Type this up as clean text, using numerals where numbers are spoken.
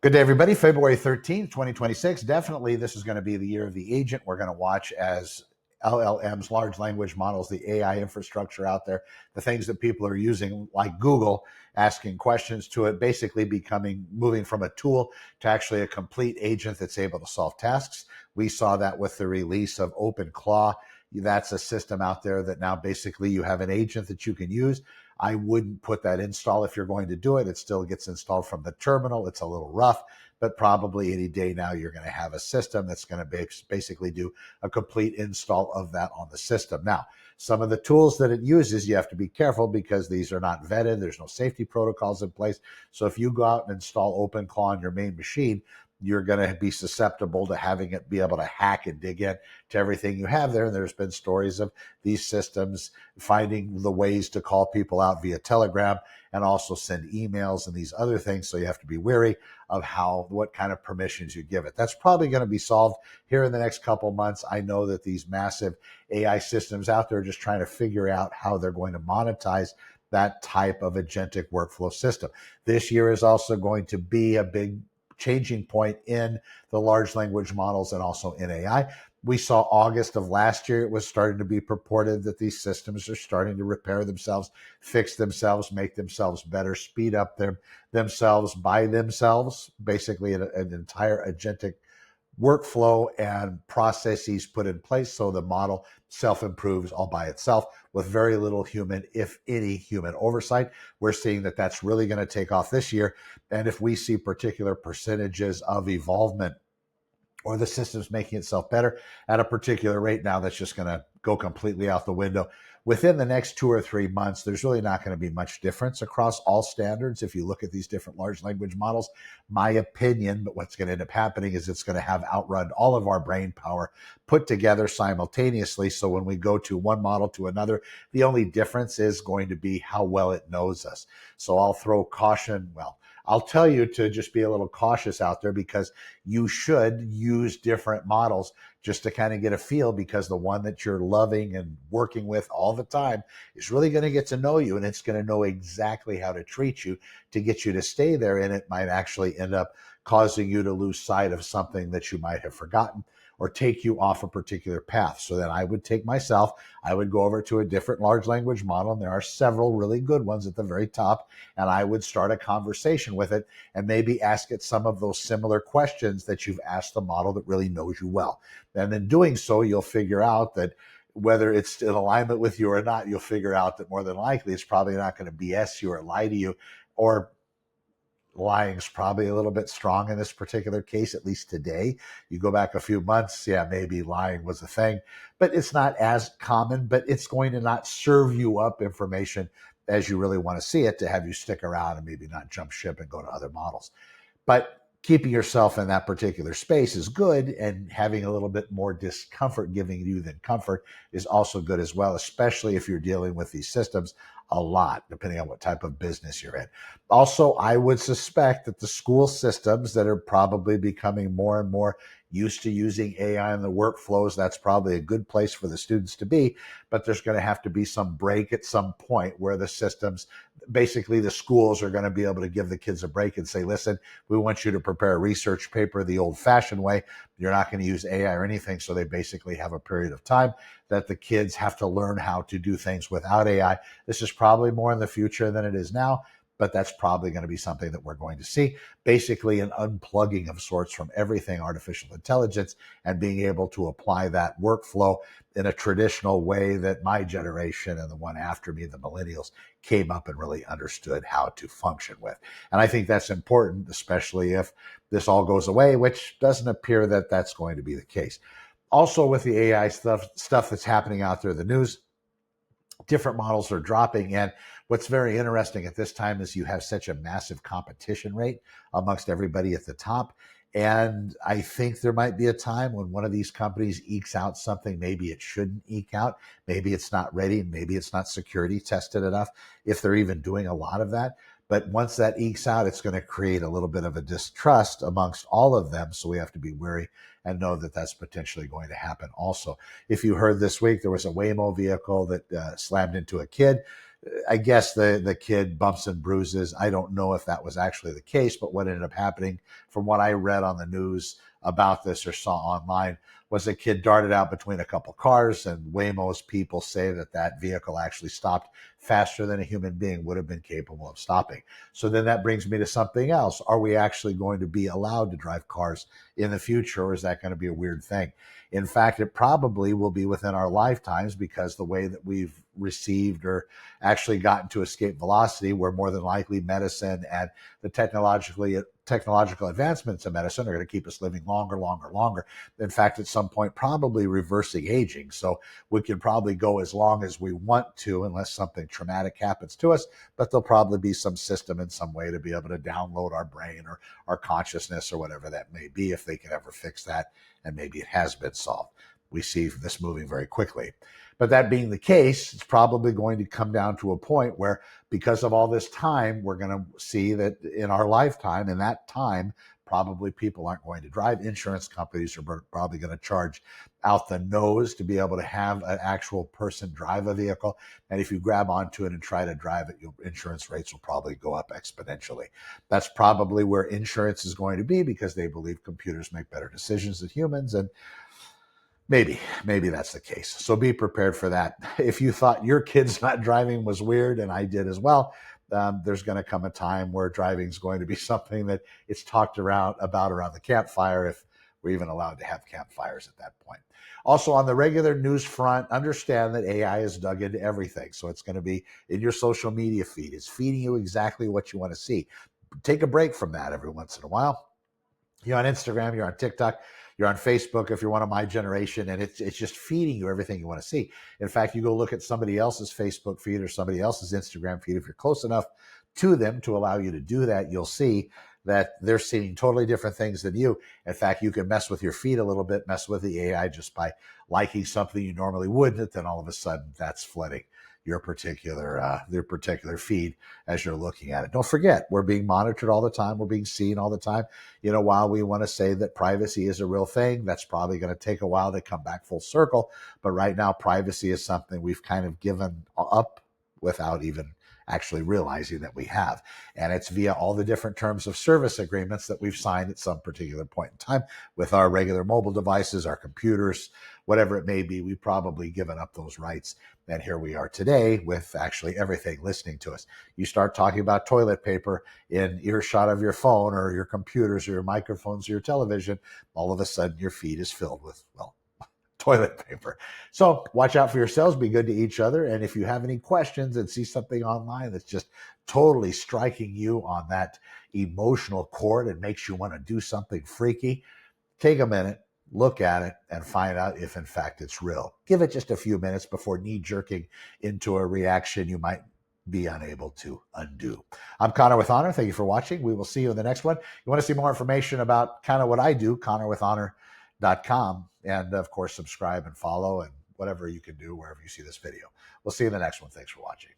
Good day, everybody. February 13th, 2026. Definitely, this is going to be the year of the agent. We're going to watch as LLMs, large language models, the AI infrastructure out there, the things that people are using, like Google, asking questions to it, basically moving from a tool to actually a complete agent that's able to solve tasks. We saw that with the release of OpenClaw. That's a system out there that now basically you have an agent that you can use. I wouldn't put that install if you're going to do it. It still gets installed from the terminal. It's a little rough, but probably any day now you're going to have a system that's going to basically do a complete install of that on the system. Now, some of the tools that it uses, you have to be careful because these are not vetted. There's no safety protocols in place. So if you go out and install OpenClaw on your main machine, you're going to be susceptible to having it be able to hack and dig in to everything you have there. And there's been stories of these systems finding the ways to call people out via Telegram and also send emails and these other things. So you have to be wary of what kind of permissions you give it. That's probably going to be solved here in the next couple months. I know that these massive AI systems out there are just trying to figure out how they're going to monetize that type of agentic workflow system. This year is also going to be a big changing point in the large language models and also in AI. We saw August of last year, it was starting to be purported that these systems are starting to repair themselves, fix themselves, make themselves better, speed up themselves by themselves, basically an entire agentic workflow and processes put in place so the model self-improves all by itself with very little human, if any, human oversight. We're seeing that that's really going to take off this year. And if we see particular percentages of evolvement or the system's making itself better at a particular rate, now that's just going to go completely out the window. Within the next 2 or 3 months, there's really not going to be much difference across all standards. If you look at these different large language models, my opinion, but what's going to end up happening is it's going to have outrun all of our brain power put together simultaneously. So when we go to one model to another, the only difference is going to be how well it knows us. So I'll throw caution. Well, I'll tell you to just be a little cautious out there because you should use different models just to kind of get a feel, because the one that you're loving and working with all the time is really going to get to know you, and it's going to know exactly how to treat you to get you to stay there. And it might actually end up causing you to lose sight of something that you might have forgotten or take you off a particular path. So then I would go over to a different large language model, and there are several really good ones at the very top, and I would start a conversation with it and maybe ask it some of those similar questions that you've asked the model that really knows you well. And in doing so, you'll figure out that whether it's in alignment with you or not, you'll figure out that more than likely it's probably not going to BS you or lie to you, or lying's probably a little bit strong in this particular case, at least today. You go back a few months, yeah, maybe lying was a thing, but it's not as common, but it's going to not serve you up information as you really want to see it to have you stick around and maybe not jump ship and go to other models. But keeping yourself in that particular space is good, and having a little bit more discomfort giving you than comfort is also good as well, especially if you're dealing with these systems a lot, depending on what type of business you're in. Also, I would suspect that the school systems that are probably becoming more and more used to using AI in the workflows, that's probably a good place for the students to be, but there's going to have to be some break at some point where the systems, basically the schools, are going to be able to give the kids a break and say, listen, we want you to prepare a research paper the old-fashioned way. You're not going to use AI or anything. So they basically have a period of time that the kids have to learn how to do things without AI. This is probably more in the future than it is now, but that's probably going to be something that we're going to see. Basically an unplugging of sorts from everything artificial intelligence and being able to apply that workflow in a traditional way that my generation and the one after me, the millennials, came up and really understood how to function with. And I think that's important, especially if this all goes away, which doesn't appear that that's going to be the case. Also, with the AI stuff that's happening out there in the news, different models are dropping. And what's very interesting at this time is you have such a massive competition rate amongst everybody at the top. And I think there might be a time when one of these companies ekes out something maybe it shouldn't eke out. Maybe it's not ready. Maybe it's not security tested enough, if they're even doing a lot of that. But once that ekes out, it's going to create a little bit of a distrust amongst all of them. So we have to be wary and know that that's potentially going to happen also. If you heard this week, there was a Waymo vehicle that slammed into a kid. I guess the kid bumps and bruises. I don't know if that was actually the case, but what ended up happening, from what I read on the news about this or saw online, was a kid darted out between a couple cars, and Waymo's people say that that vehicle actually stopped faster than a human being would have been capable of stopping. So then that brings me to something else. Are we actually going to be allowed to drive cars in the future, or is that going to be a weird thing? In fact, it probably will be within our lifetimes, because the way that we've received or actually gotten to escape velocity, where more than likely medicine and the technological advancements in medicine are going to keep us living longer, longer, longer. In fact, at some point, probably reversing aging. So we can probably go as long as we want to, unless something traumatic happens to us, but there'll probably be some system in some way to be able to download our brain or our consciousness or whatever that may be, if they can ever fix that. And maybe it has been solved. We see this moving very quickly. But that being the case, it's probably going to come down to a point where, because of all this time, we're going to see that in our lifetime, in that time, probably people aren't going to drive. Insurance companies are probably going to charge out the nose to be able to have an actual person drive a vehicle. And if you grab onto it and try to drive it, your insurance rates will probably go up exponentially. That's probably where insurance is going to be, because they believe computers make better decisions than humans. And maybe that's the case. So be prepared for that. If you thought your kid's not driving was weird, and I did as well, there's going to come a time where driving is going to be something that it's talked about around the campfire, if we're even allowed to have campfires at that point. Also, on the regular news front, understand that AI is dug into everything. So it's going to be in your social media feed. It's feeding you exactly what you want to see. Take a break from that every once in a while. You're on Instagram, you're on TikTok, you're on Facebook if you're one of my generation, and it's just feeding you everything you want to see. In fact, you go look at somebody else's Facebook feed or somebody else's Instagram feed. If you're close enough to them to allow you to do that, you'll see that they're seeing totally different things than you. In fact, you can mess with your feed a little bit, mess with the AI just by liking something you normally wouldn't. Then all of a sudden, that's flooding your particular feed as you're looking at it. Don't forget, we're being monitored all the time. We're being seen all the time. While we want to say that privacy is a real thing, that's probably going to take a while to come back full circle. But right now, privacy is something we've kind of given up without even actually realizing that we have. And it's via all the different terms of service agreements that we've signed at some particular point in time with our regular mobile devices, our computers, whatever it may be. We've probably given up those rights. And here we are today with actually everything listening to us. You start talking about toilet paper in earshot of your phone or your computers or your microphones or your television, all of a sudden your feed is filled with, toilet paper. So watch out for yourselves, be good to each other. And if you have any questions and see something online that's just totally striking you on that emotional chord and makes you want to do something freaky, take a minute, look at it, and find out if in fact it's real. Give it just a few minutes before knee-jerking into a reaction you might be unable to undo. I'm Connor with Honor. Thank you for watching. We will see you in the next one. You want to see more information about kind of what I do, connorwithhonor.com. And of course, subscribe and follow and whatever you can do wherever you see this video. We'll see you in the next one. Thanks for watching.